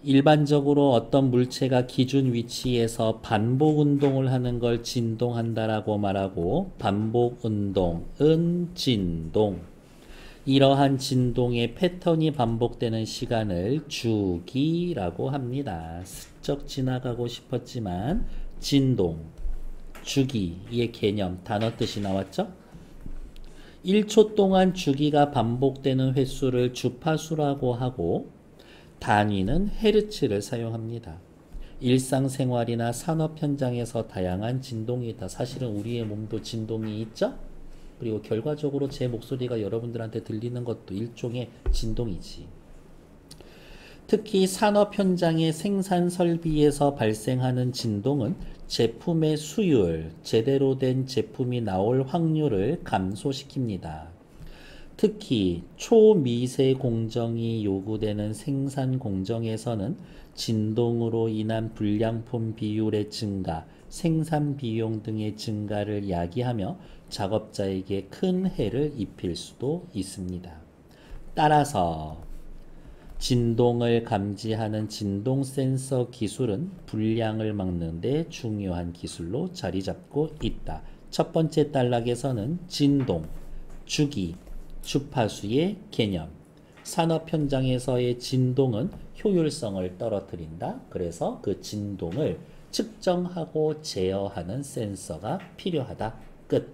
일반적으로 어떤 물체가 기준 위치에서 반복 운동을 하는 걸 진동한다라고 말하고 반복 운동은 진동. 이러한 진동의 패턴이 반복되는 시간을 주기라고 합니다. 스쩍 지나가고 싶었지만 진동, 주기의 개념, 단어 뜻이 나왔죠? 1초 동안 주기가 반복되는 횟수를 주파수라고 하고 단위는 헤르츠를 사용합니다. 일상생활이나 산업 현장에서 다양한 진동이 있다. 사실은 우리의 몸도 진동이 있죠? 그리고 결과적으로 제 목소리가 여러분들한테 들리는 것도 일종의 진동이지. 특히 산업 현장의 생산 설비에서 발생하는 진동은 제품의 수율, 제대로 된 제품이 나올 확률을 감소시킵니다. 특히 초미세 공정이 요구되는 생산 공정에서는 진동으로 인한 불량품 비율의 증가, 생산 비용 등의 증가를 야기하며 작업자에게 큰 해를 입힐 수도 있습니다. 따라서 진동을 감지하는 진동 센서 기술은 불량을 막는 데 중요한 기술로 자리 잡고 있다. 첫 번째 단락에서는 진동, 주기, 주파수의 개념. 산업 현장에서의 진동은 효율성을 떨어뜨린다. 그래서 그 진동을 측정하고 제어하는 센서가 필요하다. 끝.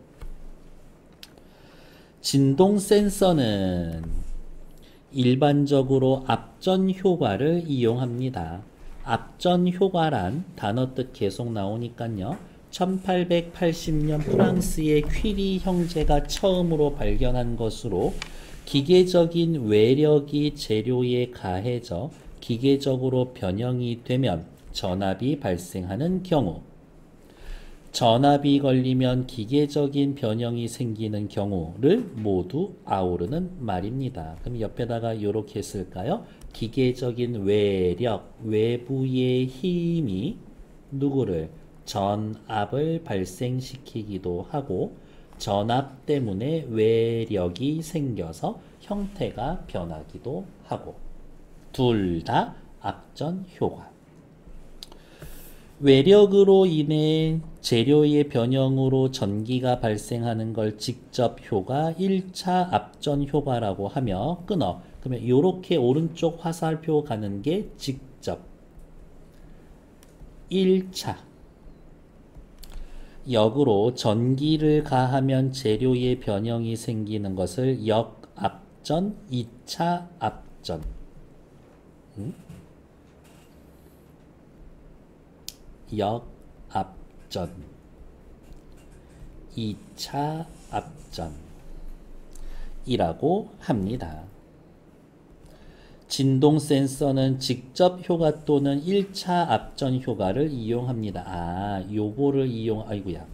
진동 센서는 일반적으로 앞전 효과를 이용합니다. 앞전 효과란 단어 뜻 계속 나오니까요. 1880년 프랑스의 퀴리 형제가 처음으로 발견한 것으로 기계적인 외력이 재료에 가해져 기계적으로 변형이 되면 전압이 발생하는 경우, 전압이 걸리면 기계적인 변형이 생기는 경우를 모두 아우르는 말입니다. 그럼 옆에다가 이렇게 쓸까요? 기계적인 외력, 외부의 힘이 누구를? 전압을 발생시키기도 하고 전압 때문에 외력이 생겨서 형태가 변하기도 하고 둘 다 앞전 효과. 외력으로 인해 재료의 변형으로 전기가 발생하는 걸 직접 효과 1차 앞전 효과라고 하며 끊어. 그러면 이렇게 오른쪽 화살표 가는 게 직접 1차. 역으로 전기를 가하면 재료의 변형이 생기는 것을 역앞전, 2차 앞전. 역앞전, 2차 앞전이라고 합니다. 진동 센서는 직접 효과 또는 1차 앞전 효과를 이용합니다. 요거를 아이고야.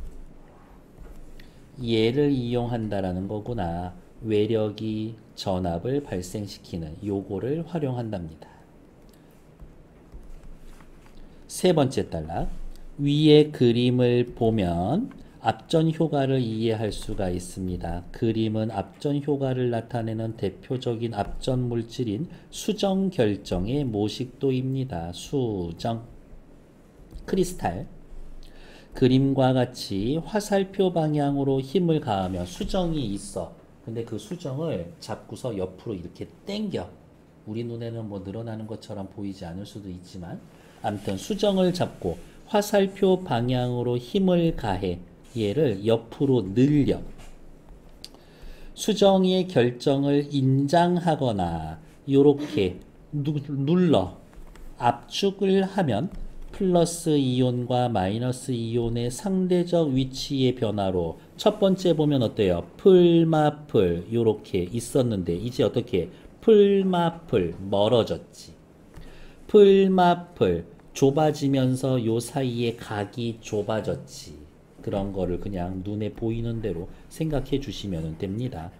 얘를 이용한다라는 거구나. 외력이 전압을 발생시키는 요거를 활용한답니다. 세 번째 단락. 위의 그림을 보면 앞전 효과를 이해할 수가 있습니다. 그림은 앞전 효과를 나타내는 대표적인 앞전 물질인 수정 결정의 모식도입니다. 수정. 크리스탈. 그림과 같이 화살표 방향으로 힘을 가하면 수정이 있어. 근데 그 수정을 잡고서 옆으로 이렇게 당겨. 우리 눈에는 뭐 늘어나는 것처럼 보이지 않을 수도 있지만 아무튼 수정을 잡고 화살표 방향으로 힘을 가해 얘를 옆으로 늘려 수정의 결정을 인장하거나 이렇게 눌러 압축을 하면 플러스 이온과 마이너스 이온의 상대적 위치의 변화로 첫 번째 보면 어때요? 풀마풀 이렇게 있었는데 이제 어떻게 풀마풀 멀어졌지. 풀마풀 좁아지면서 요 사이에 각이 좁아졌지. 그런 거를 그냥 눈에 보이는 대로 생각해 주시면 됩니다.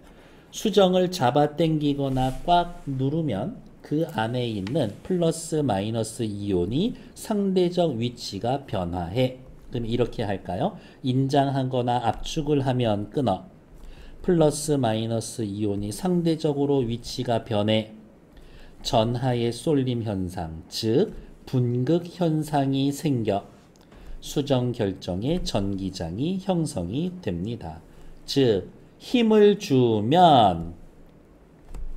수정을 잡아 당기거나 꽉 누르면 그 안에 있는 플러스 마이너스 이온이 상대적 위치가 변화해. 그럼 이렇게 할까요? 인장하거나 압축을 하면 끊어. 플러스 마이너스 이온이 상대적으로 위치가 변해. 전하의 쏠림 현상, 즉 분극 현상이 생겨 수정 결정의 전기장이 형성이 됩니다. 즉 힘을 주면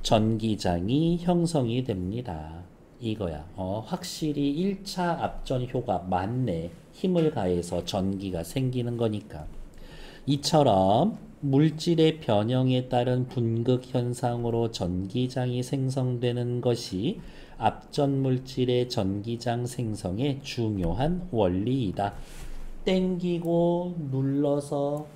전기장이 형성이 됩니다. 이거야. 확실히 1차 압전 효과 맞네. 힘을 가해서 전기가 생기는 거니까. 이처럼 물질의 변형에 따른 분극 현상으로 전기장이 생성되는 것이 압전 물질의 전기장 생성의 중요한 원리이다. 땡기고 눌러서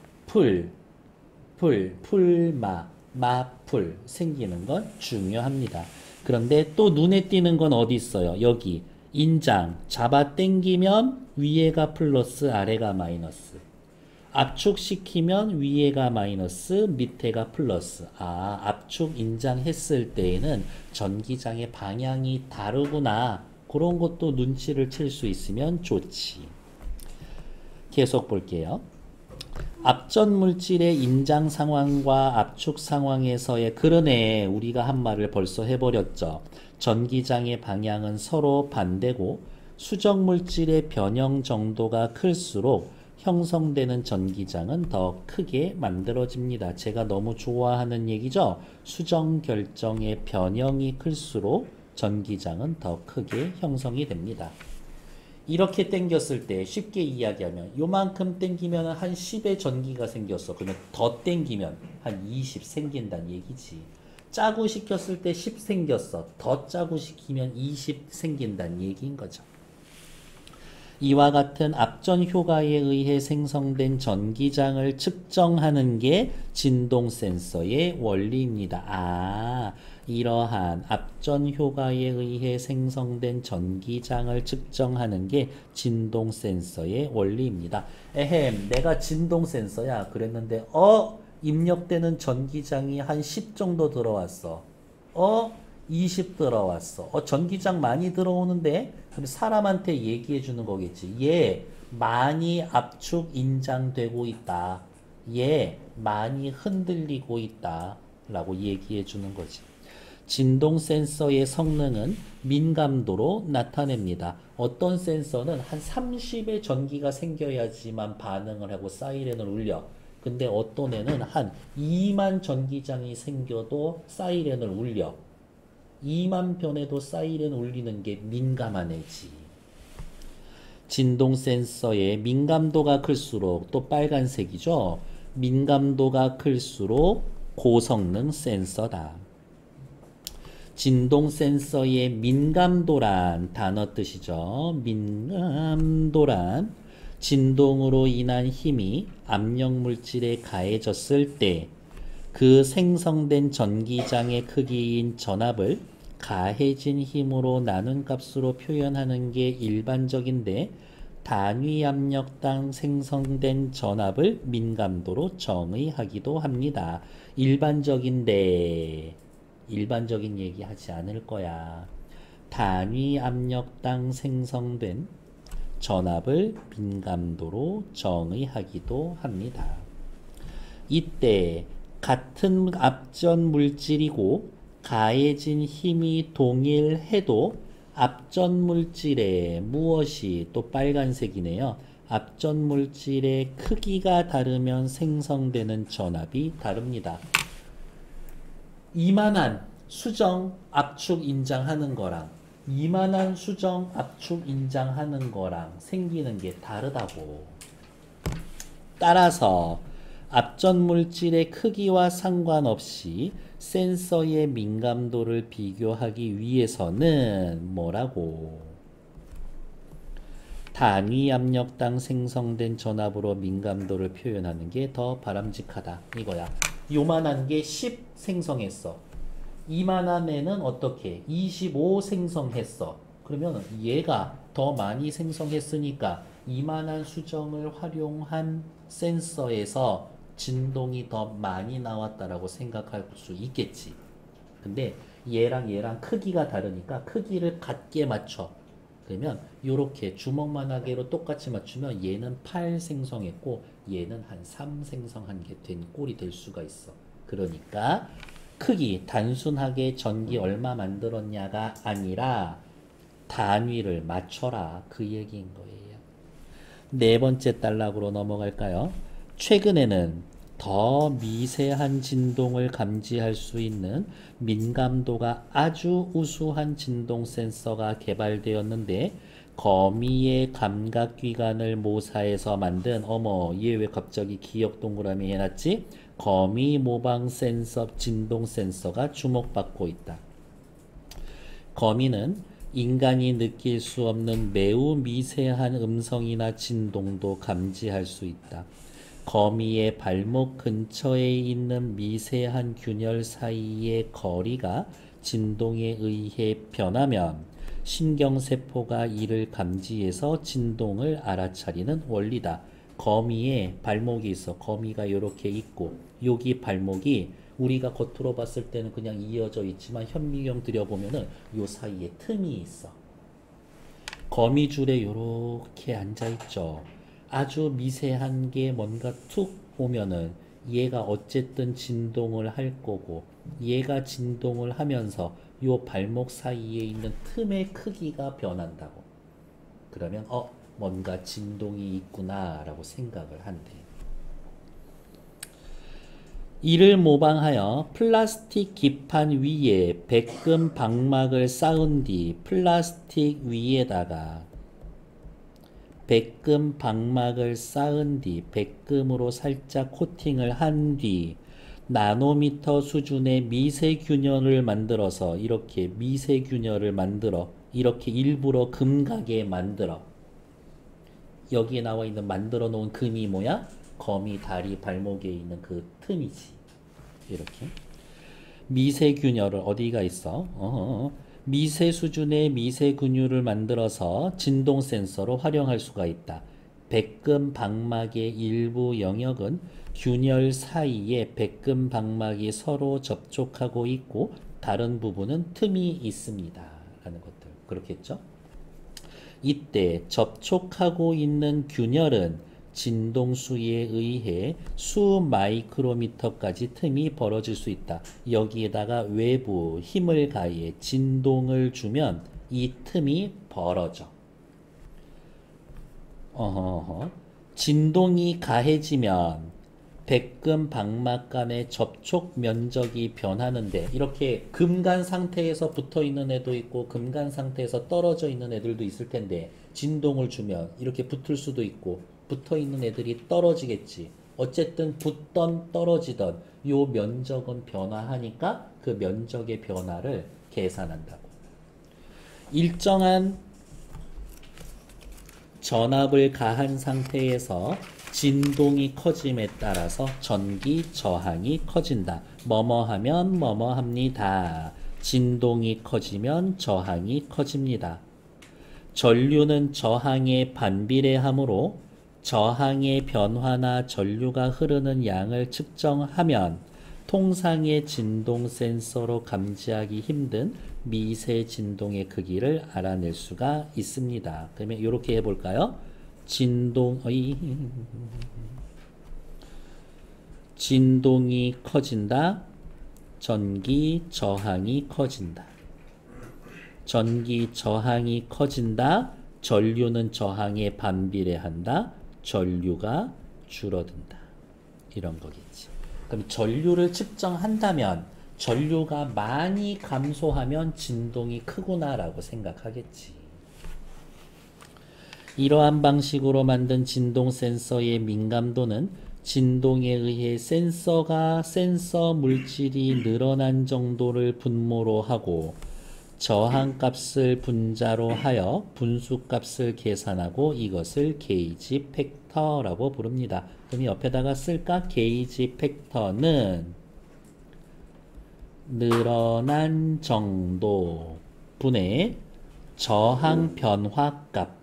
마풀 생기는 건 중요합니다. 그런데 또 눈에 띄는 건 어디 있어요? 여기 인장 잡아 당기면 위에가 플러스 아래가 마이너스, 압축시키면 위에가 마이너스 밑에가 플러스. 압축 인장했을 때에는 전기장의 방향이 다르구나, 그런 것도 눈치를 챌 수 있으면 좋지. 계속 볼게요. 압전 물질의 인장 상황과 압축 상황에서의, 그러네, 우리가 한 말을 벌써 해버렸죠. 전기장의 방향은 서로 반대고 수정 물질의 변형 정도가 클수록 형성되는 전기장은 더 크게 만들어집니다. 제가 너무 좋아하는 얘기죠. 수정 결정의 변형이 클수록 전기장은 더 크게 형성이 됩니다. 이렇게 당겼을 때 쉽게 이야기하면 요만큼 당기면 한 10의 전기가 생겼어. 그러면 더 당기면 한 20 생긴다는 얘기지. 짜고 시켰을 때 10 생겼어. 더 짜고 시키면 20 생긴다는 얘기인 거죠. 이와 같은 압전 효과에 의해 생성된 전기장을 측정하는 게 진동 센서의 원리입니다. 이러한 압전 효과에 의해 생성된 전기장을 측정하는 게 진동 센서의 원리입니다. 내가 진동 센서야 그랬는데 입력되는 전기장이 한 10 정도 들어왔어. 20 들어왔어. 전기장 많이 들어오는데? 그럼 사람한테 얘기해 주는 거겠지. 얘 많이 압축 인장되고 있다. 얘 많이 흔들리고 있다. 라고 얘기해 주는 거지. 진동 센서의 성능은 민감도로 나타냅니다. 어떤 센서는 한 30의 전기가 생겨야지만 반응을 하고 사이렌을 울려. 근데 어떤 애는 한 2만 전기장이 생겨도 사이렌을 울려. 2만 변에도 사이렌 울리는 게 민감한 애지. 진동 센서의 민감도가 클수록, 또 빨간색이죠. 민감도가 클수록 고성능 센서다. 진동 센서의 민감도란 단어 뜻이죠. 민감도란 진동으로 인한 힘이 압력 물질에 가해졌을 때 그 생성된 전기장의 크기인 전압을 가해진 힘으로 나눈 값으로 표현하는 게 일반적인데, 단위 압력당 생성된 전압을 민감도로 정의하기도 합니다. 일반적인데 일반적인 얘기 하지 않을 거야. 단위 압력당 생성된 전압을 민감도로 정의하기도 합니다. 이때 같은 압전 물질이고 가해진 힘이 동일해도 압전 물질의 무엇이, 또 빨간색이네요. 압전 물질의 크기가 다르면 생성되는 전압이 다릅니다. 이만한 수정 압축 인장하는 거랑 이만한 수정 압축 인장하는 거랑 생기는 게 다르다고. 따라서 압전 물질의 크기와 상관없이 센서의 민감도를 비교하기 위해서는 뭐라고? 단위 압력당 생성된 전압으로 민감도를 표현하는 게 더 바람직하다. 이거야. 요만한 게 10 생성했어. 이만한 애는 어떻게? 25 생성했어. 그러면 얘가 더 많이 생성했으니까 이만한 수정을 활용한 센서에서 진동이 더 많이 나왔다라고 생각할 수 있겠지. 근데 얘랑 크기가 다르니까 크기를 같게 맞춰. 그러면 이렇게 주먹만하게로 똑같이 맞추면 얘는 8 생성했고 얘는 한 3 생성한 게 된 꼴이 될 수가 있어. 그러니까 크기, 단순하게 전기 얼마 만들었냐가 아니라 단위를 맞춰라. 그 얘기인 거예요. 네 번째 단락으로 넘어갈까요? 최근에는 더 미세한 진동을 감지할 수 있는 민감도가 아주 우수한 진동 센서가 개발되었는데 거미의 감각기관을 모사해서 만든 어머 얘 왜 갑자기 기억 동그라미 해놨지? 거미 모방 센서 진동 센서가 주목받고 있다. 거미는 인간이 느낄 수 없는 매우 미세한 음성이나 진동도 감지할 수 있다. 거미의 발목 근처에 있는 미세한 균열 사이의 거리가 진동에 의해 변하면 신경세포가 이를 감지해서 진동을 알아차리는 원리다. 거미의 발목이 있어. 거미가 이렇게 있고 여기 발목이 우리가 겉으로 봤을 때는 그냥 이어져 있지만 현미경 들여보면은 요 사이에 틈이 있어. 거미줄에 이렇게 앉아있죠. 아주 미세한 게 뭔가 툭 오면은 얘가 어쨌든 진동을 할 거고 얘가 진동을 하면서 요 발목 사이에 있는 틈의 크기가 변한다고. 그러면 뭔가 진동이 있구나 라고 생각을 한대. 이를 모방하여 플라스틱 기판 위에 백금 방막을 쌓은 뒤 플라스틱 위에다가 백금 방막을 쌓은 뒤 백금으로 살짝 코팅을 한 뒤 나노미터 수준의 미세균열을 만들어서 이렇게 미세균열을 만들어 이렇게 일부러 금가게 만들어. 여기에 나와 있는 만들어 놓은 금이 뭐야? 거미 다리 발목에 있는 그 틈이지. 이렇게 미세균열을 어디가 있어? 미세 수준의 미세균열을 만들어서 진동 센서로 활용할 수가 있다. 백금 방막의 일부 영역은 균열 사이에 백금 방막이 서로 접촉하고 있고 다른 부분은 틈이 있습니다. 라는 것들. 그렇겠죠? 이때 접촉하고 있는 균열은 진동수에 의해 수 마이크로미터까지 틈이 벌어질 수 있다. 여기에다가 외부 힘을 가해 진동을 주면 이 틈이 벌어져. 진동이 가해지면 백금 방막 간의 접촉 면적이 변하는데 이렇게 금간 상태에서 붙어 있는 애도 있고 금간 상태에서 떨어져 있는 애들도 있을 텐데 진동을 주면 이렇게 붙을 수도 있고 붙어 있는 애들이 떨어지겠지. 어쨌든 붙던 떨어지던 요 면적은 변화하니까 그 면적의 변화를 계산한다고. 일정한 전압을 가한 상태에서 진동이 커짐에 따라서 전기 저항이 커진다. 뭐뭐 하면 뭐뭐 합니다. 진동이 커지면 저항이 커집니다. 전류는 저항에 반비례하므로 저항의 변화나 전류가 흐르는 양을 측정하면 통상의 진동 센서로 감지하기 힘든 미세 진동의 크기를 알아낼 수가 있습니다. 그러면 이렇게 해볼까요? 진동이 커진다. 전기 저항이 커진다. 전기 저항이 커진다. 전류는 저항에 반비례한다. 전류가 줄어든다. 이런 거겠지. 그럼 전류를 측정한다면 전류가 많이 감소하면 진동이 크구나라고 생각하겠지. 이러한 방식으로 만든 진동 센서의 민감도는 진동에 의해 센서 물질이 늘어난 정도를 분모로 하고 저항값을 분자로 하여 분수값을 계산하고 이것을 게이지 팩터라고 부릅니다. 그럼 옆에다가 쓸까? 게이지 팩터는 늘어난 정도 분의 저항 변화값.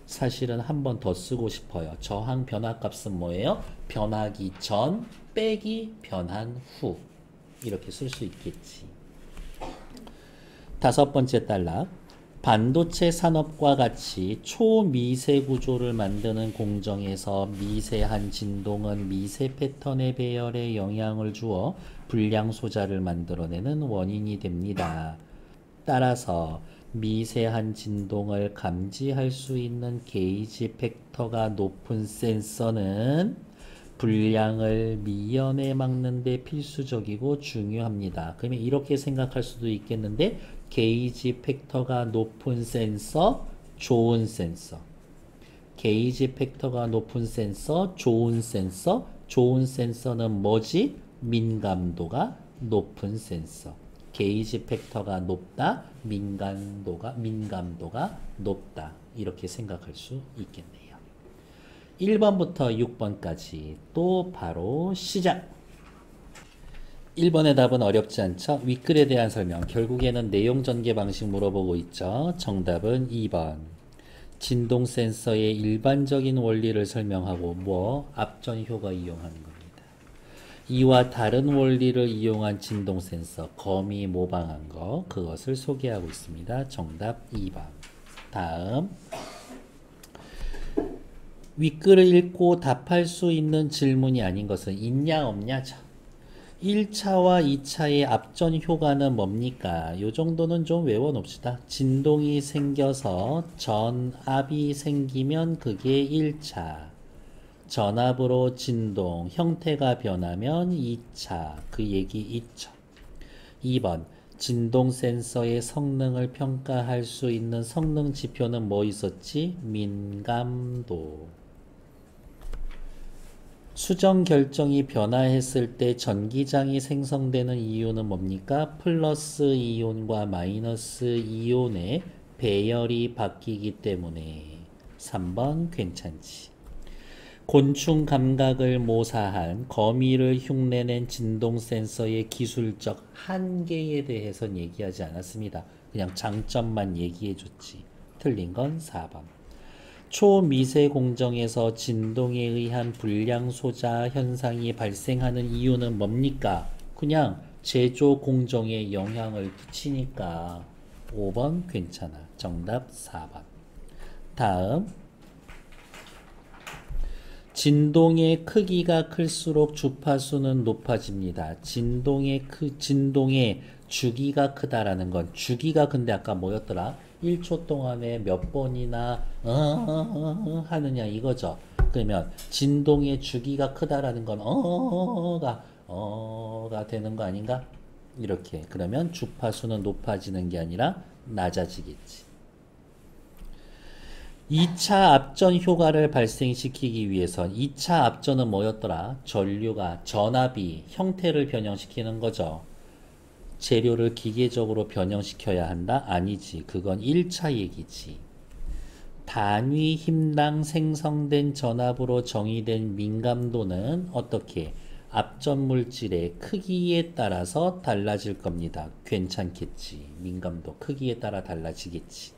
사실은 한 번 더 쓰고 싶어요. 저항 변화값은 뭐예요? 변하기 전 빼기 변한 후. 이렇게 쓸 수 있겠지. 다섯 번째 단락. 반도체 산업과 같이 초미세 구조를 만드는 공정에서 미세한 진동은 미세 패턴의 배열에 영향을 주어 불량 소자를 만들어내는 원인이 됩니다. 따라서 미세한 진동을 감지할 수 있는 게이지 팩터가 높은 센서는 불량을 미연에 막는 데 필수적이고 중요합니다. 그러면 이렇게 생각할 수도 있겠는데 게이지 팩터가 높은 센서, 좋은 센서. 게이지 팩터가 높은 센서, 좋은 센서. 좋은 센서는 뭐지? 민감도가 높은 센서. 게이지 팩터가 높다, 민감도가 높다. 이렇게 생각할 수 있겠네요. 1번부터 6번까지 또 바로 시작! 1번의 답은 어렵지 않죠? 윗글에 대한 설명. 결국에는 내용 전개 방식 물어보고 있죠. 정답은 2번. 진동 센서의 일반적인 원리를 설명하고 앞전 효과 이용하는 겁니다. 이와 다른 원리를 이용한 진동 센서, 거미 모방한 거, 그것을 소개하고 있습니다. 정답 2번. 다음. 윗글을 읽고 답할 수 있는 질문이 아닌 것은 있냐 없냐죠. 1차와 2차의 앞전 효과는 뭡니까? 요 정도는 좀 외워놓읍시다. 진동이 생겨서 전압이 생기면 그게 1차. 전압으로 진동, 형태가 변하면 2차. 그 얘기 있죠. 2번. 진동 센서의 성능을 평가할 수 있는 성능 지표는 뭐 있었지? 민감도. 수정 결정이 변화했을 때 전기장이 생성되는 이온은 뭡니까? 플러스 이온과 마이너스 이온의 배열이 바뀌기 때문에 3번 괜찮지. 곤충 감각을 모사한 거미를 흉내낸 진동 센서의 기술적 한계에 대해서는 얘기하지 않았습니다. 그냥 장점만 얘기해 줬지. 틀린 건 4번. 초미세 공정에서 진동에 의한 불량 소자 현상이 발생하는 이유는 뭡니까? 그냥 제조 공정에 영향을 끼치니까 5번 괜찮아. 정답 4번. 다음. 진동의 크기가 클수록 주파수는 높아집니다. 진동의 주기가 크다라는 건 주기가 근데 아까 뭐였더라? 1초 동안에 몇 번이나 하느냐 이거죠. 그러면 진동의 주기가 크다라는 건 가 되는 거 아닌가? 이렇게. 그러면 주파수는 높아지는 게 아니라 낮아지겠지. 2차 앞전 효과를 발생시키기 위해선 2차 앞전은 뭐였더라? 전압이 형태를 변형시키는 거죠. 재료를 기계적으로 변형시켜야 한다? 아니지. 그건 1차 얘기지. 단위 힘당 생성된 전압으로 정의된 민감도는 어떻게? 앞전 물질의 크기에 따라서 달라질 겁니다. 괜찮겠지. 민감도 크기에 따라 달라지겠지.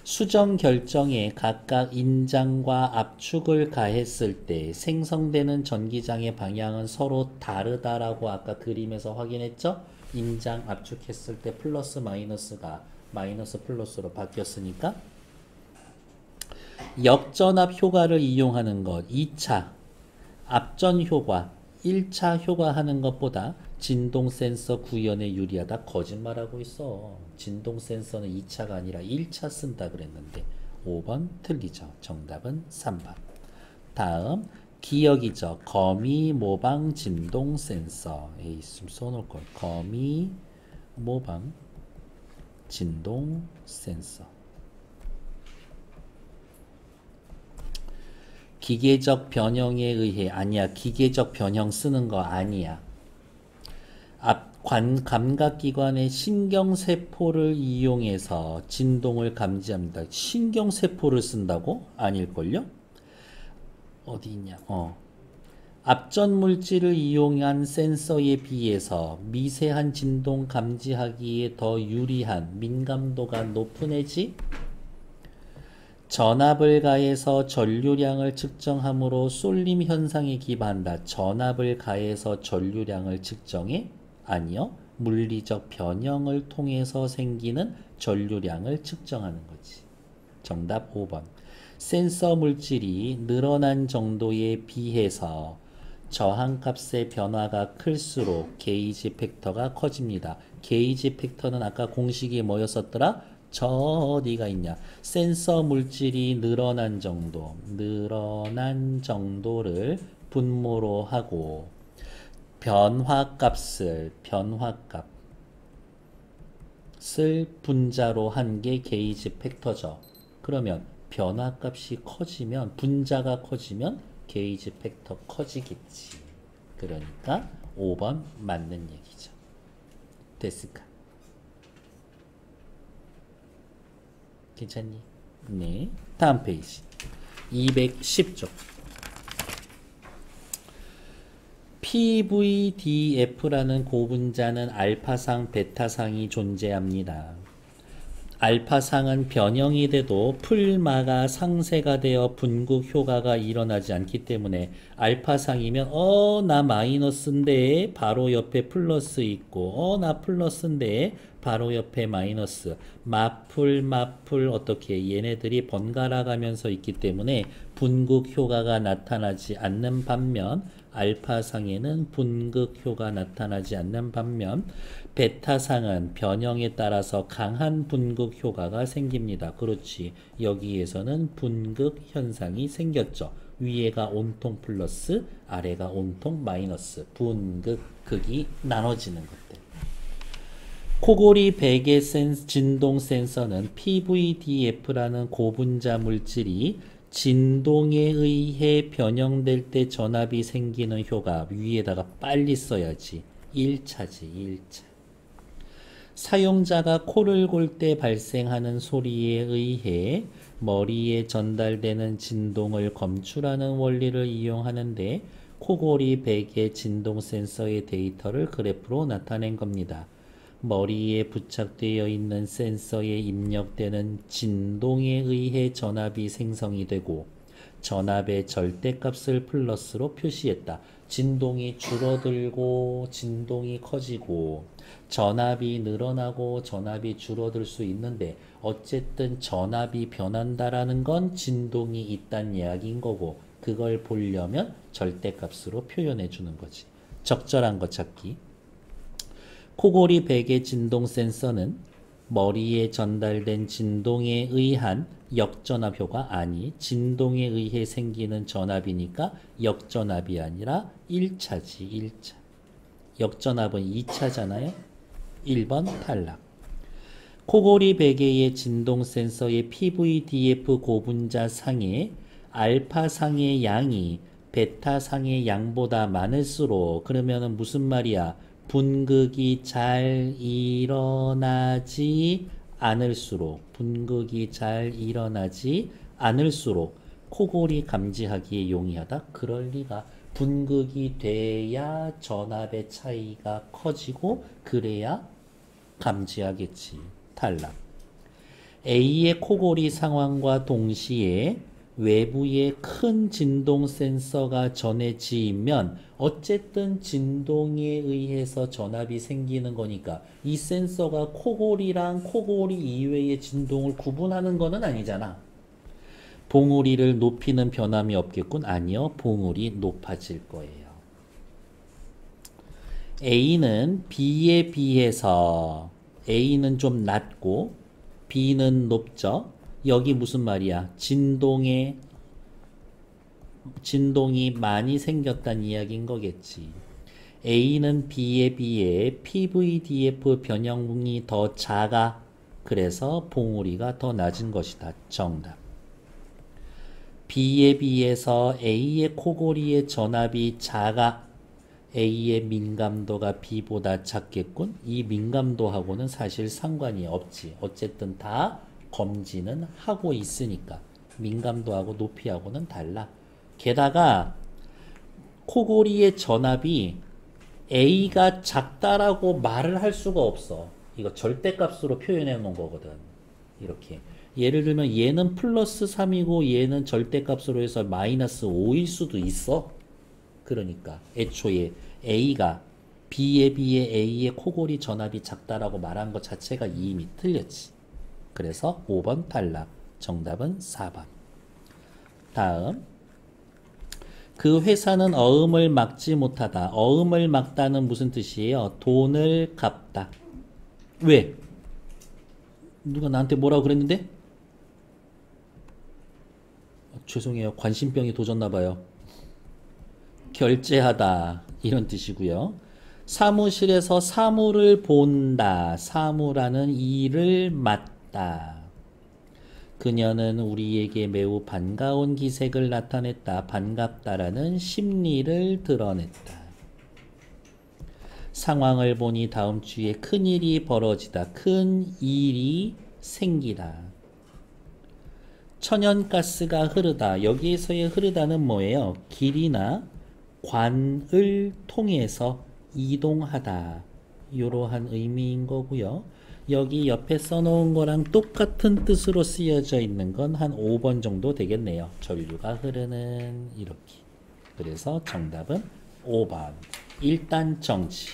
수정 결정에 각각 인장과 압축을 가했을 때 생성되는 전기장의 방향은 서로 다르다라고 아까 그림에서 확인했죠? 인장 압축했을 때 플러스 마이너스가 마이너스 플러스로 바뀌었으니까 역전압 효과를 이용하는 것 2차 앞전 효과 1차 효과 하는 것보다 진동 센서 구현에 유리하다. 거짓말하고 있어. 진동 센서는 2차가 아니라 1차 쓴다 그랬는데 5번 틀리죠. 정답은 3번. 다음 기억이죠. 거미 모방 진동 센서. 있으면 써놓을 걸. 거미 모방 진동 센서. 기계적 변형에 의해 아니야. 기계적 변형 쓰는 거 아니야. 감각기관의 신경세포를 이용해서 진동을 감지합니다. 신경세포를 쓴다고? 아닐걸요? 어디 있냐? 앞전 물질을 이용한 센서에 비해서 미세한 진동 감지하기에 더 유리한 민감도가 높은 애지? 전압을 가해서 전류량을 측정함으로 쏠림 현상에 기반한다. 전압을 가해서 전류량을 측정해? 아니요. 물리적 변형을 통해서 생기는 전류량을 측정하는 거지. 정답 5번. 센서 물질이 늘어난 정도에 비해서 저항값의 변화가 클수록 게이지 팩터가 커집니다. 게이지 팩터는 아까 공식이 뭐였었더라? 저 어디가 있냐? 센서 물질이 늘어난 정도를 분모로 하고 변화값을 분자로 한 게 게이지 팩터죠. 그러면 변화값이 커지면 분자가 커지면 게이지 팩터 커지겠지. 그러니까 5번 맞는 얘기죠. 됐을까? 괜찮니? 네. 다음 페이지 210쪽. PVDF라는 고분자는 알파상, 베타상이 존재합니다. 알파상은 변형이 돼도 풀마가 상쇄가 되어 분극 효과가 일어나지 않기 때문에 알파상이면 나 마이너스인데 바로 옆에 플러스 있고 나 플러스인데 바로 옆에 마이너스 마풀 어떻게 얘네들이 번갈아 가면서 있기 때문에 분극 효과가 나타나지 않는 반면 알파상에는 분극 효가 나타나지 않는 반면 베타상은 변형에 따라서 강한 분극 효과가 생깁니다. 그렇지. 여기에서는 분극 현상이 생겼죠. 위에가 온통 플러스, 아래가 온통 마이너스. 분극, 극이 나눠지는 것들. 코골이 베개 진동 센서는 PVDF라는 고분자 물질이 진동에 의해 변형될 때 전압이 생기는 효과. 위에다가 빨리 써야지. 1차지, 1차. 사용자가 코를 골 때 발생하는 소리에 의해 머리에 전달되는 진동을 검출하는 원리를 이용하는데 코골이 베개 진동 센서의 데이터를 그래프로 나타낸 겁니다. 머리에 부착되어 있는 센서에 입력되는 진동에 의해 전압이 생성이 되고 전압의 절대값을 플러스로 표시했다. 진동이 줄어들고 진동이 커지고 전압이 늘어나고 전압이 줄어들 수 있는데 어쨌든 전압이 변한다라는 건 진동이 있다는 이야기인 거고 그걸 보려면 절대값으로 표현해 주는 거지. 적절한 거 찾기. 코골이 베개 진동 센서는 머리에 전달된 진동에 의한 역전압 효과 아니 진동에 의해 생기는 전압이니까 역전압이 아니라 1차지 1차. 역전압은 2차잖아요. 1번 탈락. 코골이 베개의 진동 센서의 PVDF 고분자 상에 알파상의 양이 베타상의 양보다 많을수록 그러면은 무슨 말이야? 분극이 잘 일어나지 않을수록 코골이 감지하기에 용이하다. 그럴 리가. 분극이 돼야 전압의 차이가 커지고 그래야 감지하겠지. 탈락. A의 코골이 상황과 동시에 외부에 큰 진동 센서가 전해지면 어쨌든 진동에 의해서 전압이 생기는 거니까 이 센서가 코골이랑 코골이 이외의 진동을 구분하는 거는 아니잖아. 봉우리를 높이는 변함이 없겠군. 아니요. 봉우리 높아질 거예요. A는 B에 비해서 A는 좀 낮고 B는 높죠. 여기 무슨 말이야? 진동이 많이 생겼다는 이야기인 거겠지. A는 B에 비해 PVDF 변형이 더 작아. 그래서 봉우리가 더 낮은 것이다. 정답. B에 비해서 A의 코골이의 전압이 작아. A의 민감도가 B보다 작겠군. 이 민감도하고는 사실 상관이 없지. 어쨌든 다 검진은 하고 있으니까 민감도하고 높이하고는 달라. 게다가 코골이의 전압이 A가 작다라고 말을 할 수가 없어. 이거 절대값으로 표현해 놓은 거거든. 이렇게 예를 들면 얘는 플러스 3이고 얘는 절대값으로 해서 마이너스 5일 수도 있어. 그러니까 애초에 A가 B에 비해 A의 코골이 전압이 작다라고 말한 것 자체가 이미 틀렸지. 그래서 5번 탈락. 정답은 4번. 다음. 그 회사는 어음을 막지 못하다. 어음을 막다는 무슨 뜻이에요? 돈을 갚다. 왜? 누가 나한테 뭐라고 그랬는데? 죄송해요. 관심병이 도졌나 봐요. 결제하다 이런 뜻이고요. 사무실에서 사무를 본다. 사무라는 일을 맡다. 그녀는 우리에게 매우 반가운 기색을 나타냈다. 반갑다라는 심리를 드러냈다. 상황을 보니 다음 주에 큰 일이 벌어지다. 큰 일이 생기다. 천연가스가 흐르다. 여기에서의 흐르다는 뭐예요? 길이나 관을 통해서 이동하다. 이러한 의미인 거고요. 여기 옆에 써놓은 거랑 똑같은 뜻으로 쓰여져 있는 건 한 5번 정도 되겠네요. 전류가 흐르는 이렇게. 그래서 정답은 5번. 일단 정지.